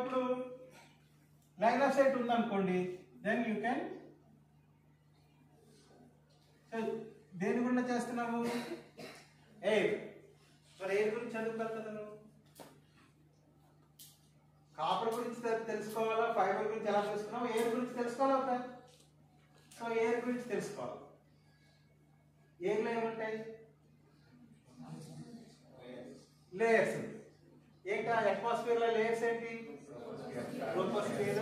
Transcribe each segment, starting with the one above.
ఇప్పుడు line of site ఉందనుకోండి, then you can, దేని గురించి చేస్తున్నాము? ఎయిర్. మరి ఎయిర్ గురించి చదువుతారు కదా నువ్వు. కాపర్ గురించి తెలుసుకోవాలా, ఫైబర్ గురించి ఎలా తెలుసుకున్నావు, ఎయిర్ గురించి తెలుసుకోవాలా కదా. సో ఎయిర్ గురించి తెలుసుకోవాలి. ఎయిర్లో ఏముంటాయి? లేయర్స్. ఏంటి అట్మాస్ఫియర్ లో లేయర్స్ ఏంటి? ట్రోపోస్ఫియర్,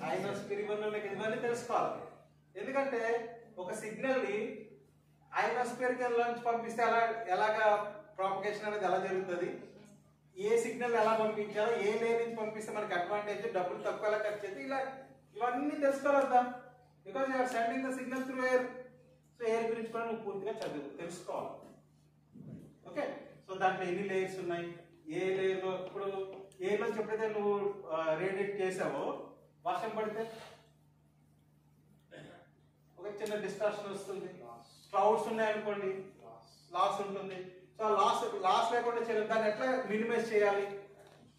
అయోనోస్ఫియర్, ఇవన్నీ తెలుసుకోవాలి. ఎందుకంటే ఒక సిగ్నల్ ని అయోనోస్ఫియర్ నుంచి పంపిస్తే ఎలాగా ప్రాపగేషన్ అనేది ఎలా జరుగుతుంది, ఏ సిగ్నల్ ఎలా పంపించాలో, ఏ లేయర్ నుంచి పంపిస్తే మనకి అడ్వాంటేజ్, డబ్బులు తక్కువ ఎలా ఖర్చు అయితే, ఇవన్నీ తెలుసుకోవాలద్దా. Because you're sending the signal through air. So air గురించి కూడా నువ్వు పూర్తిగా తెలుసుకోవాలి. ఓకే. సో దాంట్లో ఎన్ని లేయర్స్ ఉన్నాయి, ఏ లేయర్ లో, ఇప్పుడు ఎయిర్ నుంచి ఎప్పుడైతే నువ్వు రేడియేట్ చేసావో వర్షం పడితే ఒక చిన్న డిస్టార్షన్ వస్తుంది. క్లౌడ్స్ ఉన్నాయనుకోండి, లాస్ ఉంటుంది. సో లాస్ లేకుండా చేయాలి, దాన్ని ఎట్లా మినిమైజ్ చేయాలి.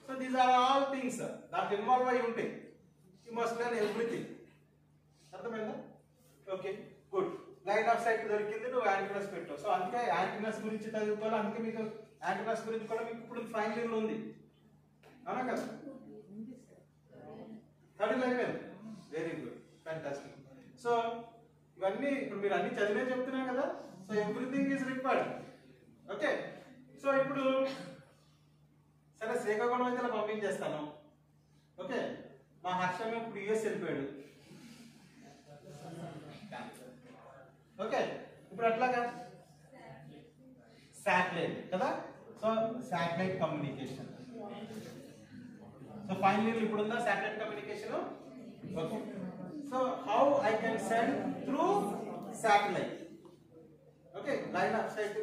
So these are all things దాంట్లో ఇన్వాల్వ్ అయి ఉంటాయి. You must learn everything. అర్థమైందా? Okay, good. Line of sight దొరికింది, నువ్వు యాంటీనాస్ పెట్టావు. సో అందుకే యాంటీనాస్ గురించి చదువుకోవాలి. అందుకే మీకు యాంటీనాస్ గురించి కూడా మీకు ఇప్పుడు ఫైనల్ ఇయర్ లో ఉంది, అవునా కదా? థర్డ్ అయిపోయింది. Very good, fantastic. సో ఇవన్నీ ఇప్పుడు మీరు అన్ని చదివే చెప్తున్నారు కదా. So everything is required. Okay. So ఇప్పుడు సరే శ్రీకాకుళం అయితే పంపించేస్తాను. ఓకే. మా హర్షం ఇప్పుడు యుఎస్ వెళ్ళిపోయాడు. ఓకే. ఇప్పుడు అట్లాగా శాటిలైట్ కదా. So satellite communication. So final ఇప్పుడు ఉందా satellite communication? Okay. So how I can send through satellite. Okay. Line of sight,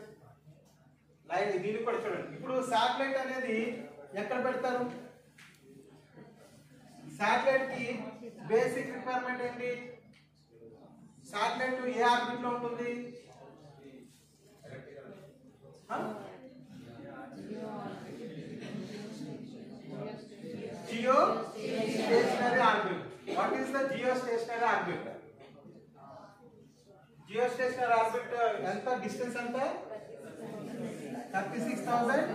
line దీన్ని కూడా చూడండి. ఇప్పుడు శాటిలైట్ అనేది ఎక్కడ పెడతారు? శాటిలైట్ కి బేసిక్ రిక్వైర్మెంట్ ఏంటి? శాటిలైట్ ఏ ఆర్బిట్ లో ఉంటుంది? Geostationary orbit. What is the geostationary orbit? Geostationary orbit ఎంత డిస్టెన్స్ ఎంత? 36,000.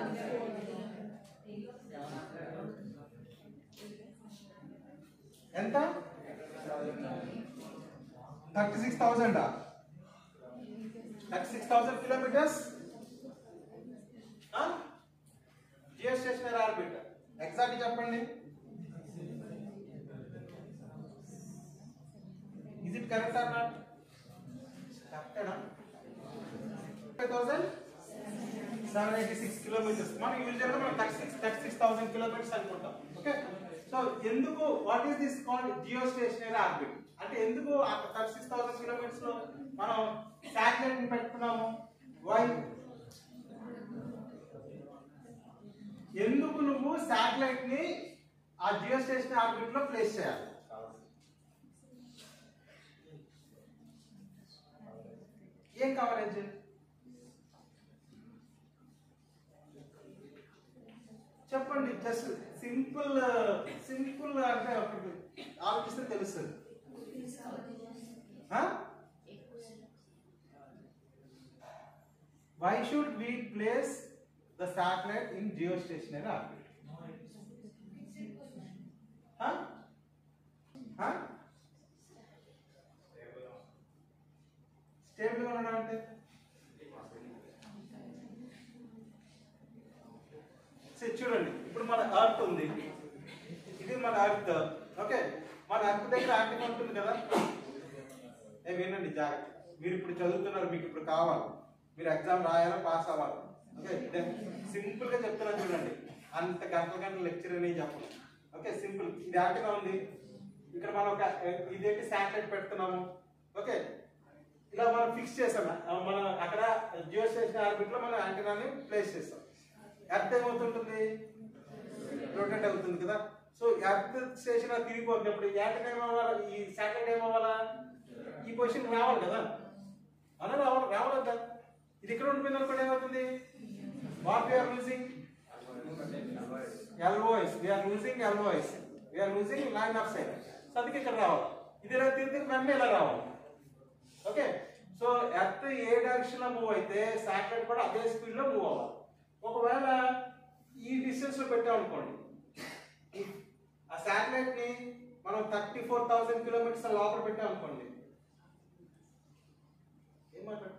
ఎంత? 36,000. 36,000 kilometers. Geostationary orbit exact చెప్పండి. Is it correct or not? Correct. 5,786 kilometers. మనం యూజువల్ గా మనం 36,000 kilometers అనుకుంటాం. ఓకే. సో ఎందుకు what is this called geostationary orbit అంటే ఎందుకు 36,000 kilometers లో మనం శాటిలైట్ ని పెట్టుకున్నాము? వై? ఎందుకు నువ్వు శాటిలైట్ ని ఆ జియో స్టేషనరీ ఆర్బిట్ లో ప్లేస్ చేయాలి? ఏం కావాలి? చెప్పండి. జస్ట్ సింపుల్ అంటే ఒకటి ఆలోచిస్తే తెలుస్తుంది. Why should we place the satellite in geostationary orbit? Stable గా ఉండడం అంటే చూడండి. ఇప్పుడు మన అర్త్ ఉంది, ఇది మన అర్త్. ఓకే. మన అర్త్ దగ్గర యాంటీనా ఉంటుంది కదా. వినండి జాగ్రత్త. మీరు ఇప్పుడు చదువుతున్నారు, మీకు ఇప్పుడు కావాలి, మీరు ఎగ్జామ్ రాయాలా, పాస్ అవ్వాలి. ఓకే. సింపుల్ గా చెప్తున్నా చూడండి. అంత గంటల లెక్చర్ అని చెప్పను. ఓకే. సింపుల్. ఇది యాంటీనా ఉంది, ఇక్కడ మనం ఒక ఇదేంటి శాటిలైట్ పెడుతున్నాము. ఓకే. ఇలా మనం ఫిక్స్ చేసాం. మనం అక్కడ జియో స్టేషనరీ ఆర్బిట్ లో మనం యాంటీనాని ప్లేస్ చేస్తాం. ఎర్త్ ఏమవుతుంటుంది? రొటేట్ అవుతుంది కదా. సో ఎర్త్ స్టేషన్ తిరిగిపోతున్నప్పుడు యాంటీనా ఏమవ్వాలి? ఈ శాటిలైట్ ఏమవ్వాలా? ఈ పొజిషన్ రావాలి కదా. అలా రావాలి కదా. ఇది ఇక్కడ ఉండిపోయింది అనుకోండి, ఏమవుతుంది? What we are losing we are losing LOIs, we are losing line of sight. So అందుకే ఇక్కడ రావాలి, ఇది ఇలా తిరిగి వెంటనే ఇలా రావాలి. Okay, so earth a direction లో మూవ్ అయితే శాటిలైట్ కూడా అదే స్పీడ్ లో మూవ్ అవ్వాలి. ఒకవేళ ఈ డిస్టెన్స్ లో పెట్టామనుకోండి, ఆ శాటిలైట్ ని మనం 34,000 కిలోమీటర్స్ లోపల పెట్టామనుకోండి, ఏం మాట్లాడు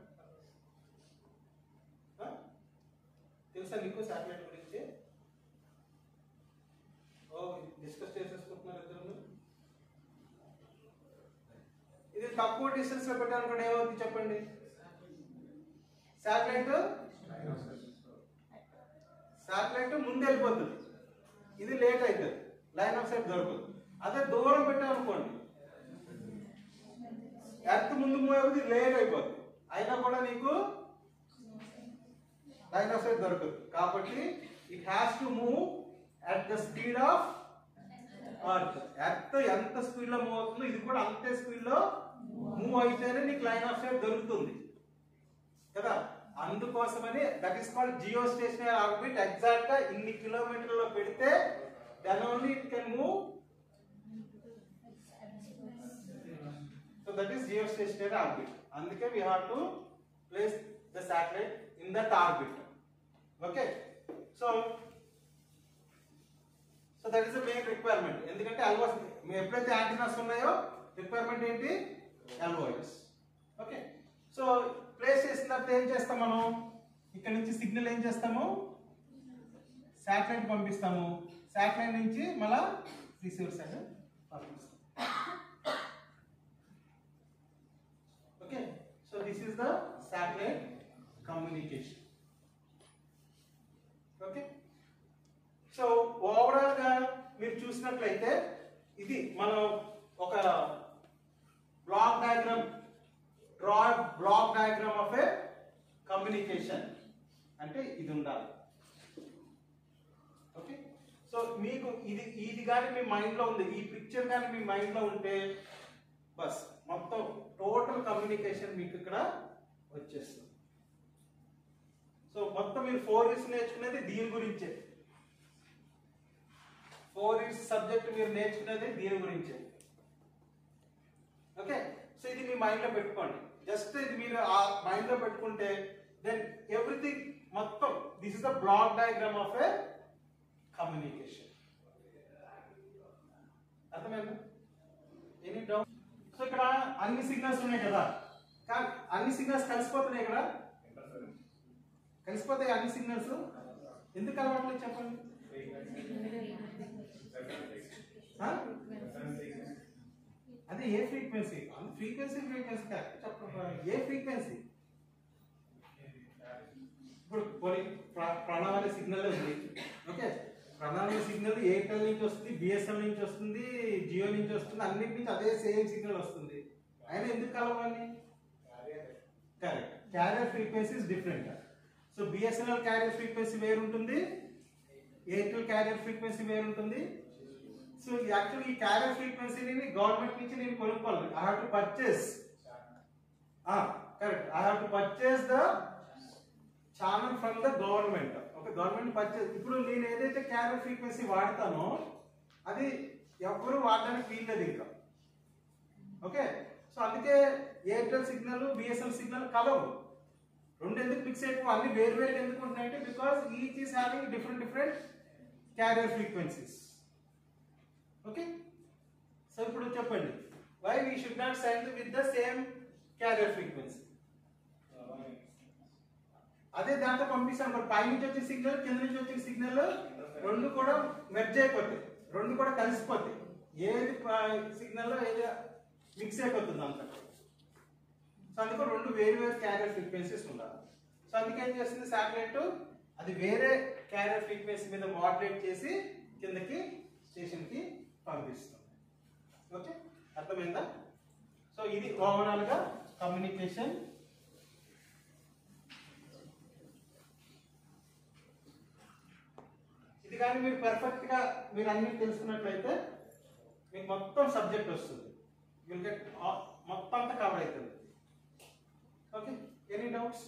తెలుసా నీకు శాటిలైట్ గురించి? డిస్కస్ చేసేసుకుంటున్నారు ఇద్దరు. ఇది తక్కువ డిస్టెన్స్ లో పెట్టాలనుకోండి ఏమవుతుంది చెప్పండి? శాటిలైట్ ముందు వెళ్ళిపోతుంది, ఇది లేట్ అవుతుంది, లైన్ ఆఫ్ సైట్ దొరకదు. అదే దూరం పెట్టామనుకోండి, ఎర్త్ ముందు మూవ్ అవుతుంది, లేట్ అయిపోతుంది, అయినా కూడా నీకు లైన్ ఆఫ్ సైట్ దొరకదు. కాబట్టి it has to move at the speed of earth. Earth ఎంత స్పీడ్ లో మూవ్ అవుతుందో ఇది కూడా అంతే స్పీడ్ లో మూవ్ అయితేనే నీకు లైన్ ఆఫ్ సైట్ దొరుకుతుంది కదా. అందుకోసమని that is called geostationary orbit. Exact గా ఇన్ని కిలోమీటర్లలో పెడితే then only it can move. So that is geostationary orbit. అందుకే we have to place the satellite in that orbit. Okay, so that is the main requirement. ఎందుకంటే LOIs ఎప్పుడైతే antennas ఉన్నాయో requirement ఏంటి? LOIs. Okay, so place చేసిన తర్వాత ఏం చేస్తాం మనం? ఇక్కడ నుంచి సిగ్నల్ ఏం చేస్తాము? శాటిలైట్ పంపిస్తాము. శాటిలైట్ నుంచి మళ్ళా రిసీవర్ సైడ్ పంపిస్తాం. Okay, so this is the satellite communication. Okay, so overall గా మీరు చూసినట్లయితే ఇది మనం ఒక block diagram black diagram of a communication అంటే ఇది ఉండాలి. ఓకే, సో మీకు ఇది కానీ మీ మైండ్ లో ఉంది, ఈ పిక్చర్ కానీ మీ మైండ్ లో ఉంటే బస్ మొత్తం టోటల్ కమ్యూనికేషన్ మీకు ఇక్కడ వచ్చేస్తుంది. సో మొత్తం మీరు 4 ఇయర్స్ నేర్చుకునేది దీని గురించే. 4 ఇయర్స్ సబ్జెక్ట్ మీరు నేర్చుకునేది దీని గురించే. ఓకే, సో ఇది మీ మైండ్ లో పెట్టుకోండి. జస్ట్ ఇది మీరు ఆ మైండ్ లో పెట్టుకుంటే దెన్ ఎవ్రీథింగ్ మొత్తం this is the block diagram of a communication. అర్థమైందా? Any doubt? సో ఇక్కడ అన్ని సిగ్నల్స్ ఉన్నాయి కదా, కానీ అన్ని సిగ్నల్స్ కలిసిపోతున్నాయి. ఇక్కడ కలిసిపోతాయి అన్ని సిగ్నల్స్. ఎందుకు కలవట్లేదు చెప్పండి? అదే ఏ ఫ్రీక్వెన్సీ? ఫ్రీక్వెన్సీ చెప్పండి. ఏ ఫ్రీక్వెన్సీ? ఇప్పుడు ప్రణాళిక సిగ్నల్ ఉంది. ఓకే, ప్రణాళిక సిగ్నల్ ఎయిర్టెల్ నుంచి వస్తుంది, బిఎస్ఎల్ నుంచి వస్తుంది, జియో నుంచి వస్తుంది, అన్నిటి నుంచి అదే సేమ్ సిగ్నల్ వస్తుంది. అయినా ఎందుకు కలవాలి? Correct, carrier frequency is different. So BSNL carrier frequency వేరు ఉంటుంది, ఎయిర్టెల్ క్యారియర్ ఫ్రీక్వెన్సీ వేరు ఉంటుంది. సో యాక్చువల్లీ ఈ క్యారియర్ ఫ్రీక్వెన్సీని గవర్నమెంట్ నుంచి నేను కొనుక్కోవాలి. I have to purchase. Correct, I have to purchase the channel from the government. Okay, government purchase. ఇప్పుడు నేను ఏదైతే క్యారియర్ ఫ్రీక్వెన్సీ వాడతానో అది ఎవరు వాడడానికి వీల్లేదు ఇంకా. ఓకే, సో అందుకే ఎయిర్టెల్ సిగ్నల్ బిఎస్ఎల్ సిగ్నల్ కలవు. రెండు ఎందుకు ఫిక్స్ అయిపో అన్ని వేరు వేరు ఎందుకు ఉంటాయంటే because each is having different carrier frequencies. Okay, so ఇప్పుడు చెప్పండి, why we should not send with the same carrier frequency? అదే దాంట్లో పంపిస్తాను మరి పై నుంచి వచ్చే సిగ్నల్ కింద నుంచి వచ్చే సిగ్నల్ రెండు కూడా మెర్జ్ అయిపోతాయి, రెండు కూడా కలిసిపోతాయి. ఏది సిగ్నల్ ఏది మిక్స్ అయిపోతుంది అంత. సో అందుకే రెండు వేరు వేరు క్యారియర్ ఫ్రీక్వెన్సీస్ ఉండాలి. సో అందుకే ఏం చేస్తుంది శాటిలైట్, అది వేరే క్యారియర్ ఫ్రీక్వెన్సీ మీద మాడ్యులేట్ చేసి కిందకి స్టేషన్ కి పంపిస్తుంది. ఓకే, అర్థమైందా? సో ఇది ఓవరాల్ గా కమ్యూనికేషన్. ఇది కానీ మీరు పర్ఫెక్ట్ గా మీరు అన్ని తెలుసుకున్నట్లయితే మీకు మొత్తం సబ్జెక్ట్ వస్తుంది. విల్ గెట్ మొత్తం అంతా కవర్ అవుతుంది. Okay, any doubts?